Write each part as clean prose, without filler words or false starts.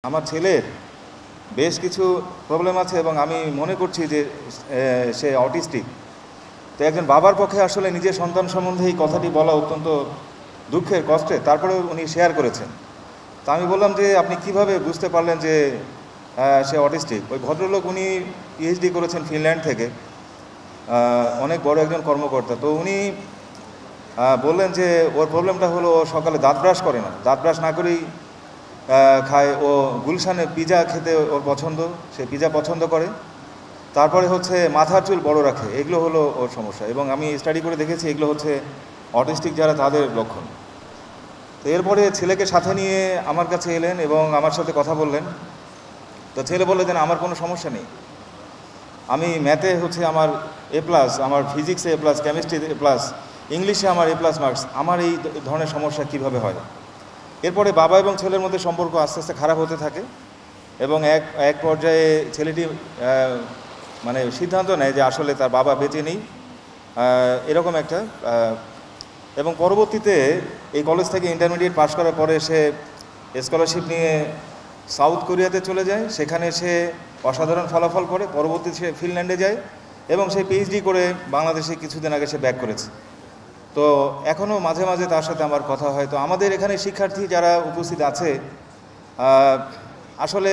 আমার ছেলের বেশ কিছু প্রবলেম আছে এবং আমি মনে করছি যে সে অটিস্টিক। তো একজন বাবার পক্ষে আসলে নিজের সন্তান সম্বন্ধে এই কথাটি বলা অত্যন্ত দুঃখের, কষ্টের। তারপরেও উনি শেয়ার করেছেন। তা আমি বললাম যে আপনি কিভাবে বুঝতে পারলেন যে সে অটিস্টিক? ওই ভদ্রলোক উনি পিএইচডি করেছেন ফিনল্যান্ড থেকে, অনেক বড় একজন কর্মকর্তা। তো উনি বললেন যে ওর প্রবলেমটা হলো ও সকালে দাঁত ব্রাশ করে না, দাঁত ব্রাশ না করেই খায়। ও গুলশানে পিজা খেতে ওর পছন্দ, সে পিজা পছন্দ করে। তারপরে হচ্ছে মাথার চুল বড় রাখে, এগুলো হলো ওর সমস্যা। এবং আমি স্টাডি করে দেখেছি এগুলো হচ্ছে অটিস্টিক যারা তাদের লক্ষণ। তো এরপরে ছেলেকে সাথে নিয়ে আমার কাছে এলেন এবং আমার সাথে কথা বললেন। তো ছেলে বললে যে আমার কোনো সমস্যা নেই, আমি ম্যাথে হচ্ছে আমার A+, আমার ফিজিক্সে A+, কেমিস্ট্রিতে A+, ইংলিশে আমার A+ মার্কস, আমার এই ধরনের সমস্যা কিভাবে হয়? এরপরে বাবা এবং ছেলের মধ্যে সম্পর্ক আস্তে আস্তে খারাপ হতে থাকে এবং এক পর্যায়ে ছেলেটি মানে সিদ্ধান্ত নেয় যে আসলে তার বাবা বেঁচে নেই, এরকম একটা। এবং পরবর্তীতে এই কলেজ থেকে ইন্টারমিডিয়েট পাশ করার পরে সে স্কলারশিপ নিয়ে সাউথ কোরিয়াতে চলে যায়। সেখানে সে অসাধারণ ফলাফল করে। পরবর্তী সে ফিনল্যান্ডে যায় এবং সে পিএইচডি করে বাংলাদেশে কিছুদিন আগে সে ব্যাক করেছে। তো এখনও মাঝে মাঝে তার সাথে আমার কথা হয়। তো আমাদের এখানে শিক্ষার্থী যারা উপস্থিত আছে, আসলে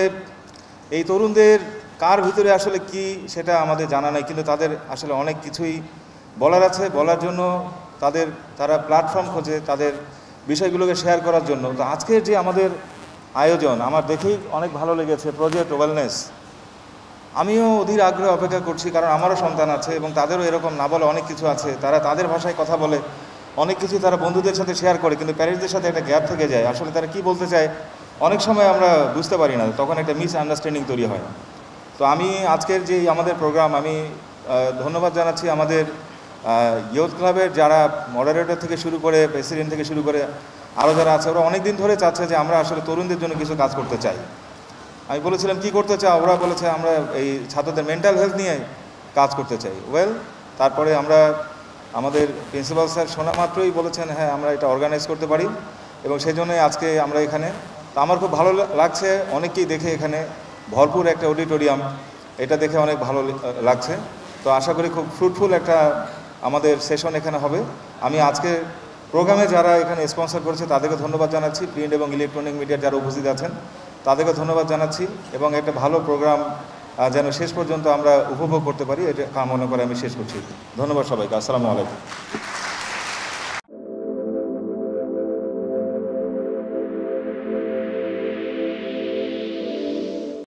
এই তরুণদের কার ভিতরে আসলে কি সেটা আমাদের জানা নাই, কিন্তু তাদের আসলে অনেক কিছুই বলার আছে। বলার জন্য তারা প্ল্যাটফর্ম খোঁজে তাদের বিষয়গুলোকে শেয়ার করার জন্য। তো আজকের যে আমাদের আয়োজন আমার দেখেই অনেক ভালো লেগেছে, প্রজেক্ট ওয়েলনেস। আমিও অধীর আগ্রহে অপেক্ষা করছি, কারণ আমারও সন্তান আছে এবং তাদেরও এরকম না বলে অনেক কিছু আছে। তারা তাদের ভাষায় কথা বলে, অনেক কিছু তারা বন্ধুদের সাথে শেয়ার করে, কিন্তু প্যারেন্টসদের সাথে একটা গ্যাপ থেকে যায়। আসলে তারা কি বলতে চায় অনেক সময় আমরা বুঝতে পারি না, তখন একটা মিসআন্ডারস্ট্যান্ডিং তৈরি হয়। তো আমি আজকের যে আমাদের প্রোগ্রাম, আমি ধন্যবাদ জানাচ্ছি আমাদের ইয়ুথ ক্লাবের যারা মডারেটর থেকে শুরু করে প্রেসিডেন্ট থেকে শুরু করে আরও যারা আছে। ওরা অনেক দিন ধরে চাচ্ছে যে আমরা আসলে তরুণদের জন্য কিছু কাজ করতে চাই। আমি বলেছিলাম কি করতে চাও? ওরা বলেছে আমরা এই ছাত্রদের মেন্টাল হেলথ নিয়ে কাজ করতে চাই। তারপরে আমরা আমাদের প্রিন্সিপাল স্যার শোনা মাত্রই বলেছেন হ্যাঁ আমরা এটা অর্গানাইজ করতে পারি, এবং সেই জন্যই আজকে আমরা এখানে। তো আমার খুব ভালো লাগছে, অনেককেই দেখে এখানে ভরপুর একটা অডিটোরিয়াম, এটা দেখে অনেক ভালো লাগছে। তো আশা করি খুব ফ্রুটফুল একটা আমাদের সেশন এখানে হবে। আমি আজকে প্রোগ্রামে যারা এখানে স্পন্সর করেছে তাদেরকে ধন্যবাদ জানাচ্ছি, প্রিন্ট এবং ইলেকট্রনিক মিডিয়ার যারা উপস্থিত আছেন তাদেরকে ধন্যবাদ জানাচ্ছি, এবং একটা ভালো প্রোগ্রাম যেন শেষ পর্যন্ত আমরা উপভোগ করতে পারি এটা কামনা করে আমি শেষ করছি। ধন্যবাদ সবাইকে। আসসালামু আলাইকুম।